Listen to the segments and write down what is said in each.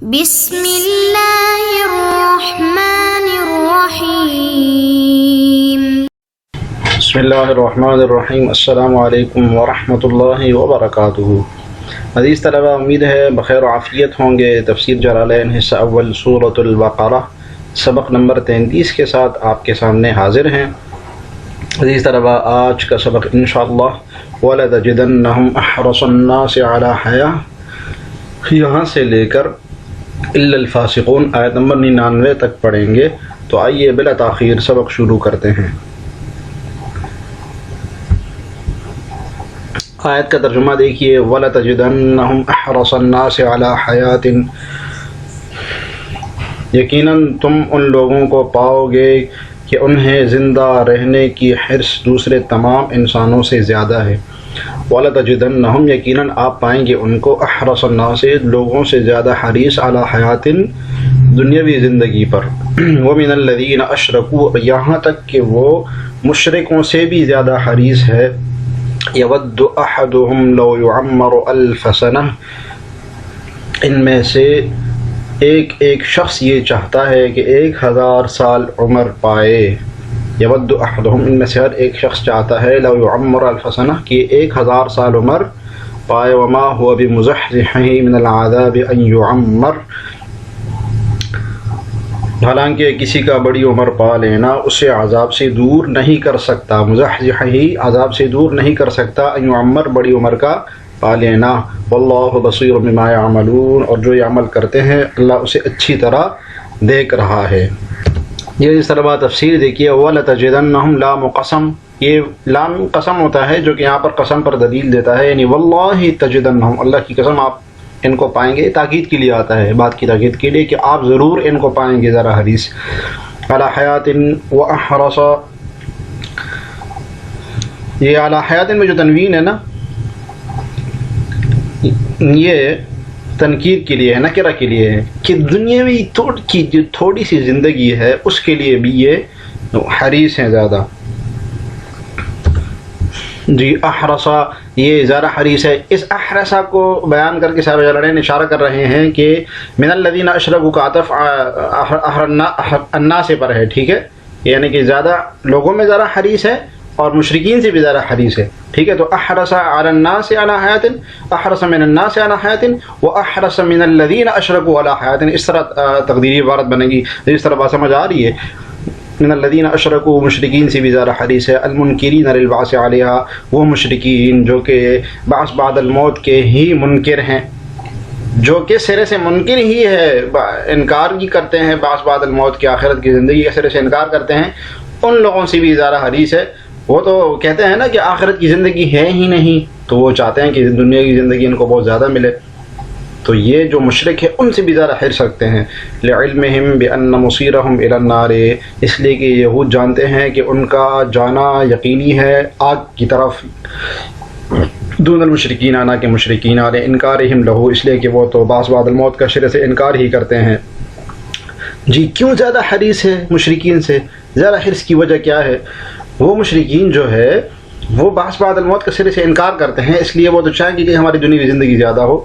بسم اللہ الرحمن الرحیم۔ بسم اللہ الرحمن الرحیم۔ السلام علیکم ورحمۃ اللہ وبرکاتہ۔ عزیز طلبہ، امید ہے بخیر و عافیت ہوں گے۔ تفسیر جلالین حصہ اول سورۃ البقرہ سبق نمبر 33 کے ساتھ آپ کے سامنے حاضر ہیں۔ عزیز طلبہ، آج کا سبق انشاءاللہ وَلَتَجِدَنَّهُمْ أَحْرَصَ النَّاسِ عَلَى حَيَاةٍ یہاں سے لے کر الا الفاسقون آیت نمبر 99 تک پڑھیں گے۔ تو آئیے بلا تاخیر سبق شروع کرتے ہیں۔ آیت کا ترجمہ دیکھیے، وَلَتَجِدَنَّهُمْ أَحْرَصَ النَّاسِ عَلَى حَيَاةٍ، یقیناً تم ان لوگوں کو پاؤ گے کہ انہیں زندہ رہنے کی حرص دوسرے تمام انسانوں سے زیادہ ہے۔ وَلَتَجِدَنَّهُمْ، یقیناً آپ پائیں گے ان کو، احرص الناس، لوگوں سے زیادہ حریص، علی حیات، دنیاوی زندگی پر، وَمِنَ الَّذِينَ أَشْرَكُوا، یہاں تک کہ وہ مشرکوں سے بھی زیادہ حریص ہے۔ يَوَدُّ أَحَدُهُمْ لَوْ يُعَمَّرُ أَلْفَ سَنَةٍ، ان میں سے ایک شخص یہ چاہتا ہے کہ 1000 سال عمر پائے۔ یود احدہم، ان میں سے ہر ایک شخص چاہتا ہے، لو یعمر الف سنہ، کہ 1000 سال عمر پائے۔ وما هو بمزحزحہ من العذاب ان یعمر، حالانکہ کسی کا بڑی عمر پا لینا اسے عذاب سے دور نہیں کر سکتا۔ مزحزحہ، عذاب سے دور نہیں کر سکتا، ان یعمر، بڑی عمر کا پا لینا۔ واللہ بصیر بما یعملون، اور جو یہ عمل کرتے ہیں اللہ اسے اچھی طرح دیکھ رہا ہے۔ یہ اس طرح تفسیر دیکھیے، وَلَتَجِدَنَّهُمْ لام قسم، یہ لام قسم ہوتا ہے جو کہ یہاں پر قسم پر دلیل دیتا ہے، یعنی واللہ تجدنہم، اللہ کی قسم آپ ان کو پائیں گے۔ تاکید کے لیے آتا ہے، بات کی تاکید کے لیے کہ آپ ضرور ان کو پائیں گے ذرا حریص، علی حیات وَأَحْرَصَ، یہ علی حیات میں جو تنوین ہے نا، یہ تنکیر کے لیے ہے، نکرہ کے لیے ہے، کہ دنیاوی جو تھوڑی سی زندگی ہے اس کے لیے بھی یہ حریص ہیں زیادہ۔ جی، احرصا، یہ زیادہ حریص ہے۔ اس احرصا کو بیان کر کے صاحب جلالین اشارہ کر رہے ہیں کہ من الذین اشرکوا کا عطف الناس پر ہے، ٹھیک ہے، یعنی کہ زیادہ لوگوں میں زیادہ حریص ہے اور مشرکین سے بھی زیادہ حریص ہے، ٹھیک ہے۔ تو احرص علی الناس علی حیات، احرص من الناس علی حیات، واحرص من الذین اشرکوا علی حیات، اس طرح تقدیری عبارت بنے گی۔ اس طرح بات سمجھ آ رہی ہے؟ من الذین اشرکوا، مشرکین سے بھی زیادہ حریص ہے۔ المنکرین للبعث علیہا، وہ مشرکین جو کہ بعث بعد الموت کے ہی منکر ہیں، جو کہ سرے سے منکر ہی ہے، انکار ہی کرتے ہیں بعث بعد الموت کی، آخرت کی زندگی کے سرے سے انکار کرتے ہیں، ان لوگوں سے بھی زیادہ حریص ہے۔ وہ تو کہتے ہیں نا کہ آخرت کی زندگی ہے ہی نہیں، تو وہ چاہتے ہیں کہ دنیا کی زندگی ان کو بہت زیادہ ملے۔ تو یہ جو مشرک ہے ان سے بھی زیادہ حرص رکھتے ہیں۔ لعلمہم بان مصیرہم الی النار، اس لیے کہ یہود جانتے ہیں کہ ان کا جانا یقینی ہے آگ کی طرف۔ دون المشرکین، آنا کے مشرکین، علی انکارہم لہو، اس لیے کہ وہ تو بعث بعد الموت کا شرع سے انکار ہی کرتے ہیں۔ جی، کیوں زیادہ حریص ہے مشرکین سے؟ زیادہ حرص کی وجہ کیا ہے؟ وہ مشرکین جو ہے وہ بعث بعد الموت کے سرے سے انکار کرتے ہیں، اس لیے وہ تو چاہیں گے کہ ہماری دنیاوی زندگی زیادہ ہو۔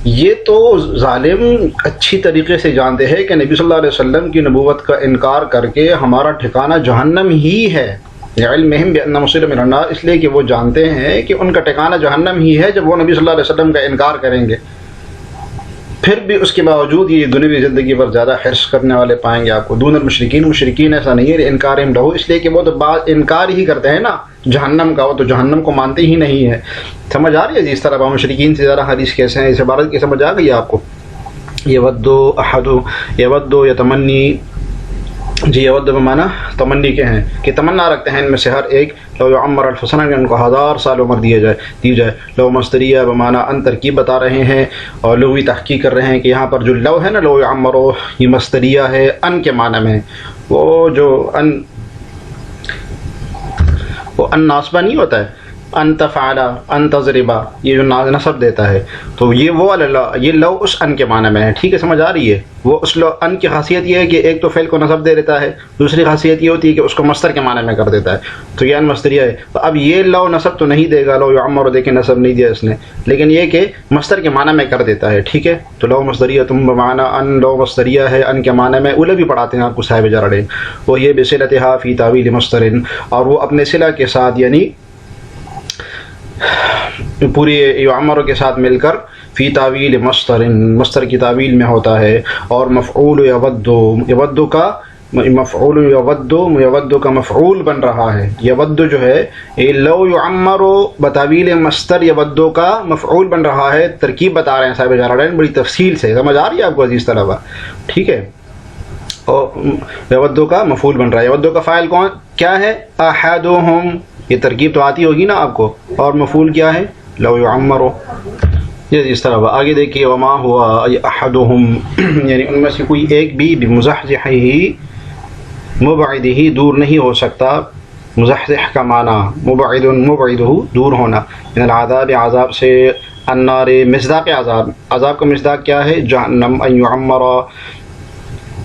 یہ تو ظالم اچھی طریقے سے جانتے ہیں کہ نبی صلی اللہ علیہ وسلم کی نبوت کا انکار کر کے ہمارا ٹھکانہ جہنم ہی ہے۔ علمہم بان مصیرہم الی النار، اس لیے کہ وہ جانتے ہیں کہ ان کا ٹھکانہ جہنم ہی ہے جب وہ نبی صلی اللہ علیہ وسلم کا انکار کریں گے۔ پھر بھی اس کے باوجود یہ دنیاوی زندگی پر زیادہ حرص کرنے والے پائیں گے آپ کو۔ دون المشرکین، مشرکین ایسا نہیں ہے، انکارہم لہو، اس لیے کہ وہ تو انکار ہی کرتے ہیں نا جہنم کا، وہ تو جہنم کو مانتے ہی نہیں ہے۔ سمجھ آ رہی ہے جی؟ اس طرح مشرکین سے زیادہ حریص کیسے ہیں، اس عبارت کی سمجھ آ گئی آپ کو؟ یود احد، یود یتمنی، جی یود بمعنی تمنی کے ہیں، کہ تمنا رکھتے ہیں ان میں سے ہر ایک، لو یعمر الف سنہ، کہ ان کو 1000 سال عمر دی جائے۔ لو مصدریہ بمعنی ان، ترکیب بتا رہے ہیں اور لغوی تحقیق کر رہے ہیں کہ یہاں پر جو لو ہے نا، لو یعمرو، یہ مصدریہ ہے ان کے معنی میں۔ وہ جو ان ناصبہ نہیں ہوتا ہے، ان تفعل ان تضرب، یہ جو نصب دیتا ہے تو یہ وہ یہ لو اس ان کے معنی میں ہے، ٹھیک ہے، سمجھ آ رہی ہے؟ وہ اس لو ان کی خاصیت یہ ہے کہ ایک تو فعل کو نصب دے دیتا ہے، دوسری خاصیت یہ ہوتی ہے کہ اس کو مصدر کے معنی میں کر دیتا ہے، تو یہ ان مصدریہ ہے۔ تو اب یہ لو نصب تو نہیں دے گا، لو یعمر دیکھیں نصب نہیں دیا اس نے، لیکن یہ کہ مصدر کے معنی میں کر دیتا ہے، ٹھیک ہے۔ تو لو مصدریہ تم بمعنی ان، لو مصدریہ ہے ان کے معنی میں، اولے بھی پڑھاتے ہیں آپ کو صاحب جرڑے، وہ یہ بصلتھا فی تعویل مصدر، اور وہ اپنے صلہ کے ساتھ یعنی پوری یعمر کے ساتھ مل کر فی تعویل مصدر، مصدر کی تعویل میں ہوتا ہے۔ اور مفعول یود، یود کا مفعول یود کا مفعول بن رہا ہے، یود جو ہے لو یعمر بتعویل مصدر یود کا مفعول بن رہا ہے، ترکیب بتا رہے ہیں صاحب جلالین بڑی تفصیل سے، سمجھ آ رہی ہے آپ کو عزیز طلبہ؟ ٹھیک ہے، اور یود کا مفعول بن رہا ہے، یود کا فاعل کون کیا ہے؟ احدہم، یہ ترکیب تو آتی ہوگی نا آپ کو، اور مفعول کیا ہے؟ لو یعمر۔ یہ اس طرح آگے دیکھیے، وما ہوا احدہم یعنی ان میں سے کوئی ایک بھی بمزحزحہ مبعدہ دور نہیں ہو سکتا، مزحزح کا معنی مبعد، مبعدہ دور ہونا، من العذاب عذاب سے، النار مصداق عذاب، عذاب کا مصداق کیا ہے؟ جہنم، ان یعمر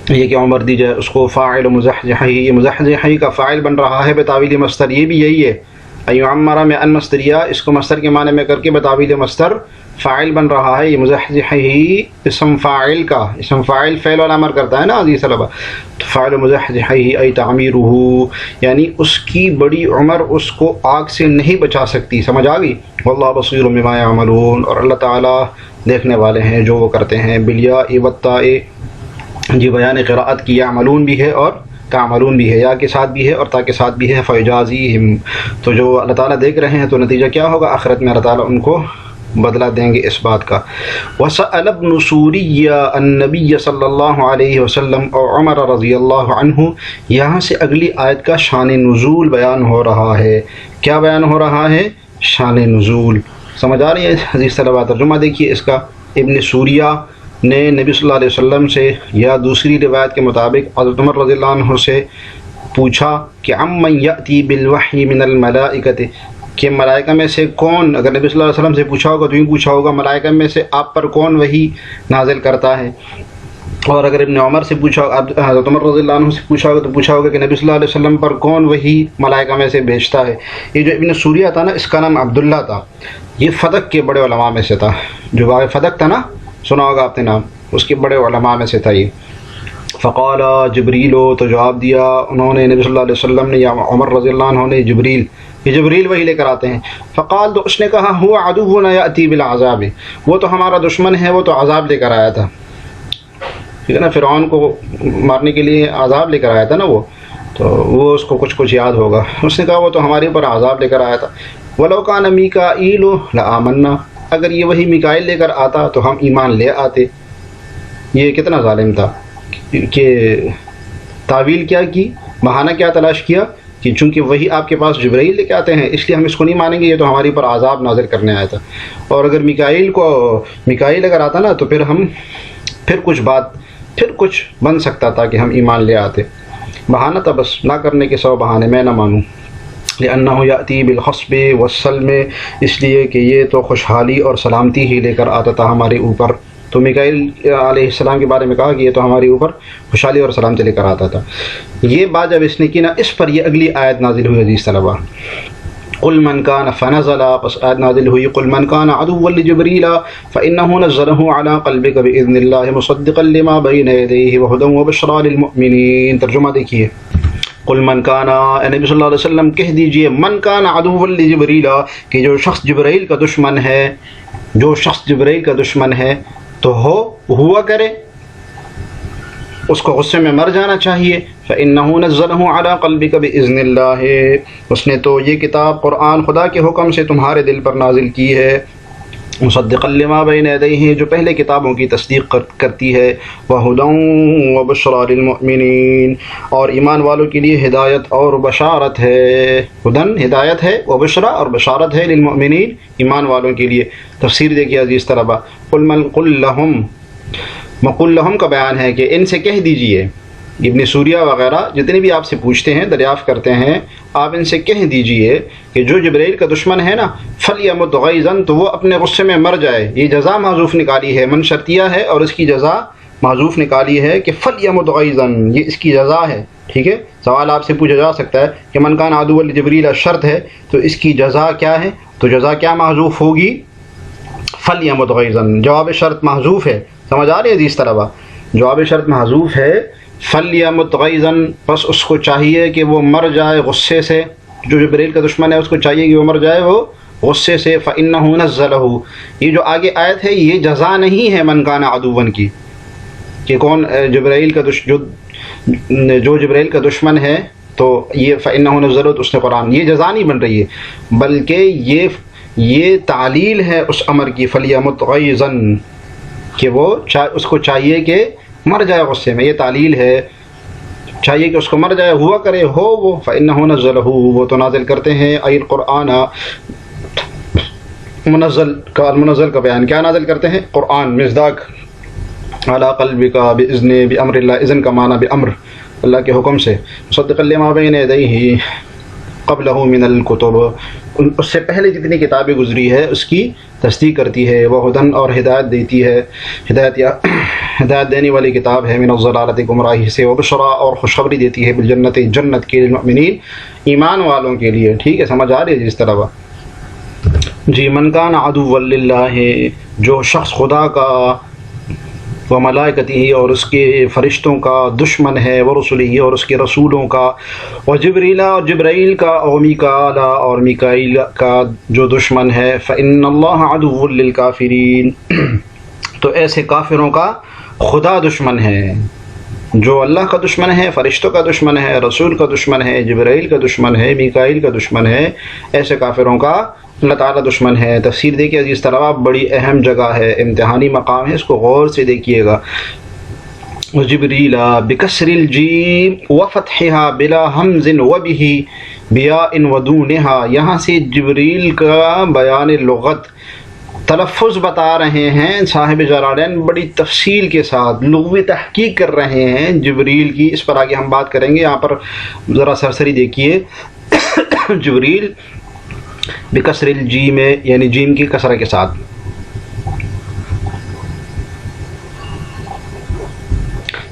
یہ کہ عمر دی جائے اس کو، فاعل مزحزحہ، یہ مزحزحہ کا فاعل بن رہا ہے بتاویل مصدر، یہ بھی یہی ہے، ان یعمر میں ان مصدریہ، اس کو مصدر کے معنی میں کر کے بتاویل مصدر فاعل بن رہا ہے، یہ مزحزحہ اسم فاعل کا، اسم فاعل فعل اور امر کرتا ہے نا عزیز طلبہ، تو فاعل مزحزحہ ای تعمیرہ یعنی اس کی بڑی عمر اس کو آگ سے نہیں بچا سکتی، سمجھ آ گئی؟ واللہ بصیر بما یعملون، اور اللہ تعالیٰ دیکھنے والے ہیں جو وہ کرتے ہیں، بالیاء والتاء، جی بیان قراءت کی، یعملون بھی ہے اور تعملون بھی ہے، یا کے ساتھ بھی ہے اور تا کے ساتھ بھی ہے، فیجازیہم، تو جو اللہ تعالیٰ دیکھ رہے ہیں تو نتیجہ کیا ہوگا؟ آخرت میں اللہ تعالیٰ ان کو بدلہ دیں گے اس بات کا۔ وسأل ابن سوریہ النبی صلی اللہ علیہ وسلم اور عمر رضی اللہ عنہ، یہاں سے اگلی آیت کا شان نزول بیان ہو رہا ہے۔ کیا بیان ہو رہا ہے؟ شان نزول، سمجھ آ رہی ہے عزیز طلبہ؟ ترجمہ دیکھیے اس کا، ابن سوریہ نے نبی صلی اللہ علیہ وسلم سے یا دوسری روایت کے مطابق حضرت عمر رضی اللہ عنہ سے پوچھا کہ عمن یأتی بالوحی من الملائکۃ، کہ ملائکہ میں سے کون، اگر نبی صلی اللہ علیہ وسلم سے پوچھا ہوگا تو یوں پوچھا ہوگا ملائکہ میں سے آپ پر کون وحی نازل کرتا ہے، اور اگر ابن عمر سے پوچھا، حضرت عمر رضی اللہ عنہ سے پوچھا ہوگا تو پوچھا ہوگا کہ نبی صلی اللہ علیہ وسلم پر کون وحی ملائکہ میں سے بھیجتا ہے۔ یہ جو ابن سوریہ تھا نا، اس کا نام عبداللہ تھا، یہ فدق کے بڑے علماء میں سے تھا، جو باغ فدق تھا نا، سنا ہوگا آپ نے نام، اس کے بڑے علماء میں سے تھا یہ۔ فقال جبریل، تو جواب دیا انہوں نے، نبی صلی اللہ علیہ وسلم نے یا عمر رضی اللہ عنہ نے، جبریل، یہ جبریل وہی لے کر آتے ہیں۔ فقال، تو اس نے کہا، ہوا عدونا یأتی بالعذاب، وہ تو ہمارا دشمن ہے، وہ تو عذاب لے کر آیا تھا، ٹھیک ہے نا، فرعون کو مارنے کے لیے عذاب لے کر آیا تھا نا وہ، تو وہ اس کو کچھ یاد ہوگا، اس نے کہا وہ تو ہمارے اوپر عذاب لے کر آیا تھا۔ ولو کان میکائیل لآمنا، اگر یہ وہی میکائیل لے کر آتا تو ہم ایمان لے آتے۔ یہ کتنا ظالم تھا کہ تعویل کیا کی، بہانہ کیا تلاش کیا کہ چونکہ وہی آپ کے پاس جبرائیل لے کے آتے ہیں اس لیے ہم اس کو نہیں مانیں گے، یہ تو ہمارے اوپر عذاب نازل کرنے آیا تھا، اور اگر میکائیل اگر آتا نا تو پھر کچھ بن سکتا تھا کہ ہم ایمان لے آتے۔ بہانہ تھا بس، نہ کرنے کے 100 بہانے، میں نہ مانوں۔ لأنه یأتی بالخصب والسلم، اس لیے کہ یہ تو خوشحالی اور سلامتی ہی لے کر آتا تھا ہمارے اوپر۔ تو میکائیل علیہ السلام کے بارے میں کہا کہ یہ تو ہمارے اوپر خوشحالی اور سلامتی لے کر آتا تھا۔ یہ بات جب اس نے کی نا، اس پر یہ اگلی آیت نازل ہوئی عزیز طلبہ، قل من کان فنزل، پس آیت نازل ہوئی، قل من کان عدوا لجبریل فإنه نزله على قلبك بإذن الله مصدقا لما بين يديه وهدى وبشرى للمؤمنين۔ ترجمہ دیکھیے، قل من کان، نبی صلی اللہ علیہ وسلم کہہ دیجئے، من کان عدوا لجبریل، کہ جو شخص جبرائیل کا دشمن ہے، جو شخص جبرائیل کا دشمن ہے تو ہوا کرے، اس کو غصے میں مر جانا چاہیے۔ فإنه نزله على قلبك بإذن الله، اس نے تو یہ کتاب قرآن خدا کے حکم سے تمہارے دل پر نازل کی ہے، مصدقا لما بین یدیہ، جو پہلے کتابوں کی تصدیق کرتی ہے، وہدی وبشرى للمؤمنین، اور ایمان والوں کے لیے ہدایت اور بشارت ہے، ہدن ہدایت ہے، وبشرى اور بشارت ہے، للمؤمنین ایمان والوں کے لیے۔ تفسیر دیکھیے عزیز طلبہ، قل لہم کا بیان ہے کہ ان سے کہہ دیجئے، ابن سوریہ وغیرہ جتنے بھی آپ سے پوچھتے ہیں دریافت کرتے ہیں، آپ ان سے کہہ دیجئے کہ جو جبرائیل کا دشمن ہے نا فَلْيَمُتْ غَيْظًا، تو وہ اپنے غصے میں مر جائے. یہ جزا محذوف نکالی ہے، من شرطیہ ہے اور اس کی جزا محذوف نکالی ہے کہ فَلْيَمُتْ غَيْظًا، یہ اس کی جزا ہے. ٹھیک ہے، سوال آپ سے پوچھا جا سکتا ہے کہ من کان عدو لجبریل شرط ہے تو اس کی جزا کیا ہے؟ تو جزا کیا محذوف ہوگی؟ فَلْيَمُتْ غَيْظًا. جواب شرط محذوف ہے. سمجھ آ رہی ہے عزیز طلبہ؟ جواب شرط محذوف ہے فَلْيَمُتْ غَيْظًا، بس اس کو چاہیے کہ وہ مر جائے غصے سے. جو جبریل کا دشمن ہے اس کو چاہیے کہ وہ مر جائے وہ غصے سے. فَإِنَّهُ نَزَّلَهُ، یہ جو آگے آیت ہے یہ جزا نہیں ہے من کان عدوًا کی، کہ کون جبرائیل کا جو جبرائیل کا دشمن ہے تو یہ فَإِنَّهُ نَزَّلَهُ، اس نے قرآن، یہ جزا نہیں بن رہی ہے بلکہ یہ تعلیل ہے اس امر کی فَلْيَمُتْ غَيْظًا، کہ وہ اس کو چاہیے کہ مر جائے غصے میں. یہ تعلیل ہے، چاہیے کہ اس کو مر جائے، ہوا کرے ہو وہ. فَإِنَّهُ نَزَّلَهُ، وہ تو نازل کرتے ہیں ای القرآن، منزل کا بیان کیا نازل کرتے ہیں؟ قرآن. مصداق علی قلبک بإذن بأمر اللہ، اذن کا معنی بأمر، اللہ کے حکم سے. مصدقا لما بین یدیہ قبلہ من الکتب، اس سے پہلے جتنی کتابیں گزری ہے اس کی تصدیق کرتی ہے. وہدن، اور ہدایت دیتی ہے، ہدایت دینے والی کتاب ہے. من الضلالۃ، گمراہی سے. وبشرا، اور خوشخبری دیتی ہے. بالجنت، جنت کے. للمؤمنین، ایمان والوں کے لیے. ٹھیک ہے، سمجھ آ رہی ہے جس طرح جی. من کان عدوا للہ، جو شخص خدا کا و ملائکتہ، اور اس کے فرشتوں کا دشمن ہے. ورسلہ، اور اس کے رسولوں کا. و جبریل، اور جبرائیل کا. و میکائیل، اور میکائیل کا جو دشمن ہے. فإن اللہ عدو للکافرین، تو ایسے کافروں کا خدا دشمن ہے. جو اللہ کا دشمن ہے، فرشتوں کا دشمن ہے، رسول کا دشمن ہے، جبرائیل کا دشمن ہے، میکائیل کا دشمن ہے، ایسے کافروں کا اللہ تعالیٰ دشمن ہے. تفسیر دیکھیے عزیز طلبہ، بڑی اہم جگہ ہے، امتحانی مقام ہے، اس کو غور سے دیکھیے گا. جبریل بکسر الجیم وفتحها بلا حمز وبه بیاء ودونها، یہاں سے جبریل کا بیان لغت تلفظ بتا رہے ہیں صاحب جلالین، بڑی تفصیل کے ساتھ لغوی تحقیق کر رہے ہیں جبریل کی. اس پر آگے ہم بات کریں گے. یہاں پر ذرا سرسری دیکھیے. جبریل بکسر الجیم، یعنی جیم کی کسرہ کے ساتھ.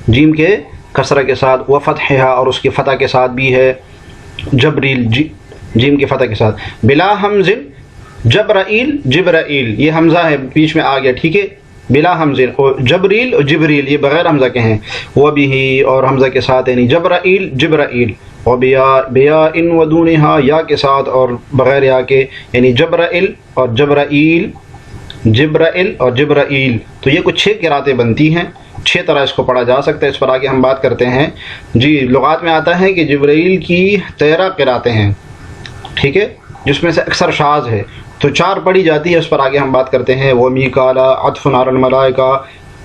جیم کے کسرہ کے ساتھ. وفتحها، اور اس کی فتح کے ساتھ بھی ہے. جبریل، جیم کی فتح کے ساتھ. بلا حمز، جبرائیل، جبرائیل، یہ حمزہ ہے بیچ میں آ گیا. ٹھیک ہے، بلا حمز. جبریل اور جبریل یہ بغیر حمزہ کے ہیں. وبہ، اور حمزہ کے ساتھ، یعنی جبرائیل، جبرائیل. وبیاء ودونہا، یا کے ساتھ اور بغیر یا کے، یعنی جبرائیل اور جبرائیل، جبرائیل اور جبرائیل. تو یہ کچھ 6 قراتیں بنتی ہیں. 6 طرح اس کو پڑھا جا سکتا ہے. اس پر آگے ہم بات کرتے ہیں. جی، لغات میں آتا ہے کہ جبرائیل کی 13 قراتیں ہیں. ٹھیک ہے، جس میں سے اکثر شاذ ہے، تو 4 پڑھی جاتی ہے. اس پر آگے ہم بات کرتے ہیں. وہ میکالا عطف علی الملائکہ،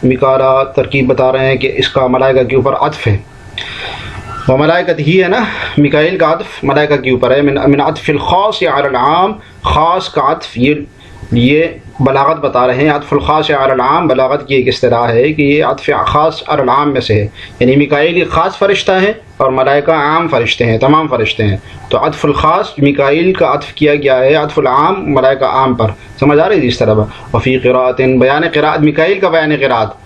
میکالا ترکیب بتا رہے ہیں کہ اس کا ملائکہ کے اوپر عطف ہے. وہ ملائکت ہی ہے نا، میکائیل کا عطف ملائکہ کے اوپر ہے. من عطف الخاص علی العام، خاص کا عطف. یہ بلاغت بتا رہے ہیں. عطف الخاص علی العام بلاغت کی ایک اصطلاح ہے کہ یہ عطف خاص علی العام میں سے ہے، یعنی میکائیل ایک خاص فرشتہ ہے اور ملائکہ عام فرشتے ہیں، تمام فرشتے ہیں. تو عطف الخاص میکائیل کا عطف کیا گیا ہے، عطف العام ملائکہ عام پر. سمجھ آ رہی ہے اس طرح. وفی قراءۃ، بیان قراءت، میکائیل کا بیان قراءت.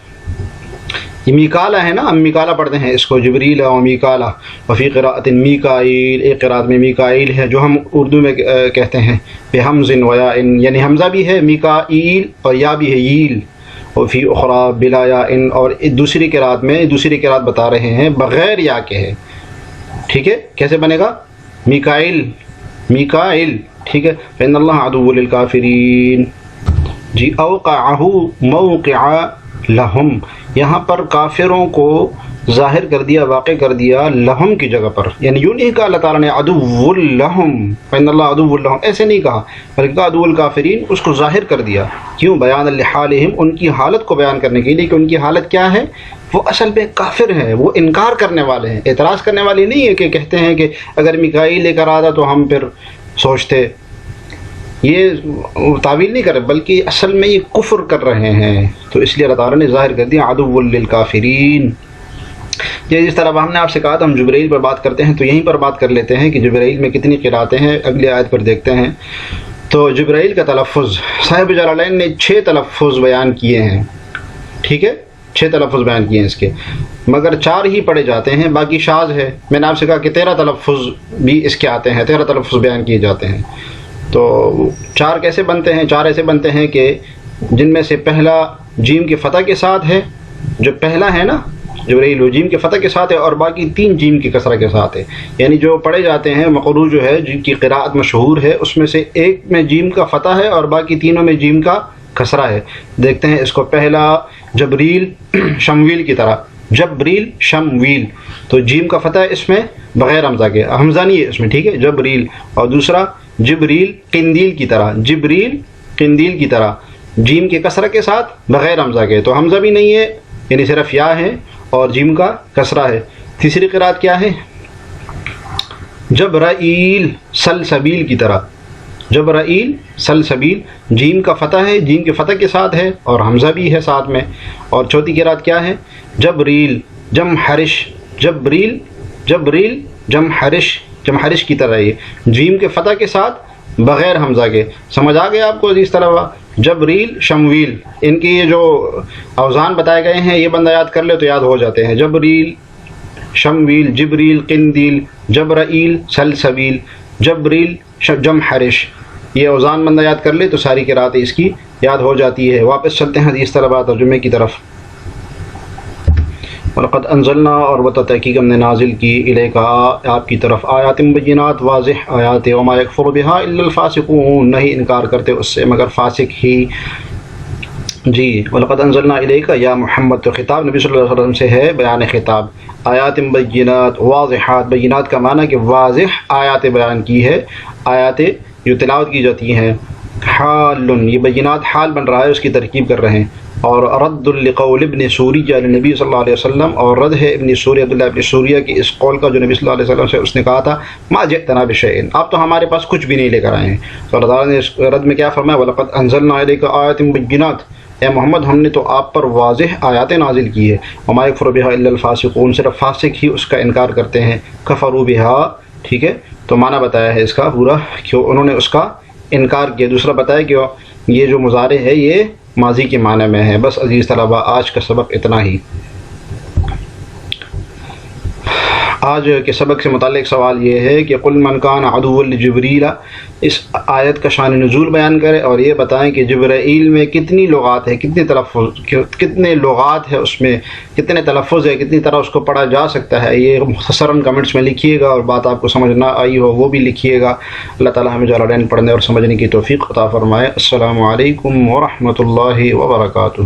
یہ میکالا ہے نا، ہم میکالا پڑھتے ہیں اس کو، جبریل و میکالا. وفی قراءۃ میکائیل، ایک قراءت میں میکائیل ہے جو ہم اردو میں کہتے ہیں بحمز و یا، یعنی حمزہ بھی ہے میکائیل اور یا بھی ہے ییل. وفی اخری بلا یا، اور دوسری قراءت میں دوسری قراءت بتا رہے ہیں بغیر یا کے ہے. ٹھیک ہے، کیسے بنے گا؟ میکائیل، میکائیل. ٹھیک ہے. فإن اللہ عدو للکافرین. جی، اوقعہ موقع لہم، یہاں پر کافروں کو ظاہر کر دیا، واقع کر دیا لہم کی جگہ پر. یعنی یوں نہیں کہا اللہ تعالیٰ نے عدو لہم، فإن اللہ عدو لہم، ایسے نہیں کہا، بلکہ عدو الکافرین، اس کو ظاہر کر دیا. کیوں؟ بیان لحالہم، ان کی حالت کو بیان کرنے کے لیے کہ ان کی حالت کیا ہے. وہ اصل میں کافر ہیں، وہ انکار کرنے والے ہیں، اعتراض کرنے والے نہیں ہے کہ کہتے ہیں کہ اگر میکائیل لے کر آتا تو ہم پھر سوچتے. یہ تعویل نہیں کر رہے، بلکہ اصل میں یہ کفر کر رہے ہیں. تو اس لیے اللہ تعالیٰ نے ظاہر کر دیا عدو للکافرین. جس طرح ہم نے آپ سے کہا تھا ہم جبرائیل پر بات کرتے ہیں، تو یہیں پر بات کر لیتے ہیں کہ جبرائیل میں کتنی قراتیں ہیں، اگلی آیت پر دیکھتے ہیں۔ تو جبرائیل کا تلفظ صاحب جلالین نے 6 تلفظ بیان کیے ہیں، ٹھیک ہے، 6 تلفظ بیان کیے ہیں اس کے، مگر 4 ہی پڑھے جاتے ہیں، باقی شاذ ہے۔ میں نے آپ سے کہا کہ 13 تلفظ بھی اس کے آتے ہیں، 13 تلفظ بیان کیے جاتے ہیں۔ تو 4 کیسے بنتے ہیں؟ 4 ایسے بنتے ہیں کہ جن میں سے پہلا جیم کے فتح کے ساتھ ہے، جو پہلا ہے نا جبرائیل وہ جیم کے فتح کے ساتھ ہے، اور باقی 3 جیم کی کسرہ کے ساتھ ہے، یعنی جو پڑھے جاتے ہیں مقروء جو ہے جن کی قراءت مشہور ہے، اس میں سے ایک میں جیم کا فتح ہے اور باقی تینوں میں جیم کا کسرہ ہے۔ دیکھتے ہیں اس کو، پہلا جبریل شمویل کی طرح، جبریل شمویل، تو جیم کا فتح ہے اس میں بغیر حمزہ کے، حمزہ نہیں ہے اس میں، ٹھیک ہے، جبریل۔ اور دوسرا جبریل قندیل کی طرح، جبریل قندیل کی طرح، جیم کے کسرہ کے ساتھ بغیر حمزہ کے، تو حمزہ بھی نہیں ہے یعنی صرف یا ہے اور جیم کا کسرہ ہے۔ تیسری قرات کیا ہے؟ جبرائیل سلسبیل کی طرح، جبرائیل سلسبیل، جیم کا فتح ہے، جیم کے فتح کے ساتھ ہے اور حمزہ بھی ہے ساتھ میں۔ اور چوتھی قرات کیا ہے؟ جبریل جمحرش، جبریل جبریل جمحرش، جمحرش کی طرح، یہ جیم کے فتح کے ساتھ بغیر حمزہ کے۔ سمجھ آ گیا آپ کو اس طرح؟ جبریل شمویل، ان کی یہ جو اوزان بتائے گئے ہیں یہ بندہ یاد کر لے تو یاد ہو جاتے ہیں، جبریل شمویل، جبریل قندیل، جبرائیل سلسبیل، جبریل جمحرش، یہ اوزان بندہ یاد کر لے تو ساری قراتیں اس کی یاد ہو جاتی ہے۔ واپس چلتے ہیں حدیث طلبہ ترجمے کی طرف۔ وَلَقَدْ أَنزَلْنَا، اور بتحقیق ہم نے نازل کی، الیک آپ کی طرف، آیات مبینات واضح آیات، وما یکفر بها الا الفاسقون، نہیں انکار کرتے اس سے مگر فاسق ہی۔ جی، وَلَقَدْ أَنزَلْنَا إِلَيْكَ یا محمد، تو خطاب نبی صلی اللہ علیہ وسلم سے ہے، بیان خطاب، آیات بینات واضحات، بینات کا معنی کہ واضح آیات بیان کی ہے، آیات جو تلاوت کی جاتی ہیں، حال، یہ بینات حال بن رہا ہے، اس کی ترکیب کر رہے ہیں، اور رد لقول ابن سوریہ نبی صلی اللہ علیہ وسلم، اور رد ہے ابن سوریہ، عبداللہ ابن سوریہ کی اس قول کا جو نبی صلی اللہ علیہ وسلم سے اس نے کہا تھا، ما جئتنا بشیء، آپ تو ہمارے پاس کچھ بھی نہیں لے کر آئے ہیں۔ تو اللہ تعالیٰ نے اس رد میں کیا فرمایا؟ وَلَقَدْ أَنزَلْنَا إِلَيْكَ آیَاتٍ بَيِّنَاتٍ، اے محمد ہم نے تو آپ پر واضح آیات نازل کی ہے، وما یکفر بها الا الفاسقون، صرف فاسق ہی اس کا انکار کرتے ہیں، کفروا بها، ٹھیک ہے، تو معنی بتایا ہے اس کا پورا کہ انہوں نے اس کا انکار کیا۔ دوسرا بتایا کہ یہ جو مضارع ہے یہ ماضی کے معنی میں ہے۔ بس عزیز طلبہ آج کا سبق اتنا ہی۔ آج کے سبق سے متعلق سوال یہ ہے کہ قل من کان عدو لجبریل، اس آیت کا شان نزول بیان کرے اور یہ بتائیں کہ جبرائیل میں کتنی لغات ہے، کتنے تلفظ، کتنے لغات ہے، اس میں کتنے تلفظ ہے، کتنی طرح اس کو پڑھا جا سکتا ہے۔ یہ مختصراً کمنٹس میں لکھیے گا، اور بات آپ کو سمجھ نہ آئی ہو وہ بھی لکھیے گا۔ اللہ تعالیٰ ہمیں جلالین پڑھنے اور سمجھنے کی توفیق عطا فرمائے۔ السلام علیکم ورحمۃ اللہ وبرکاتہ۔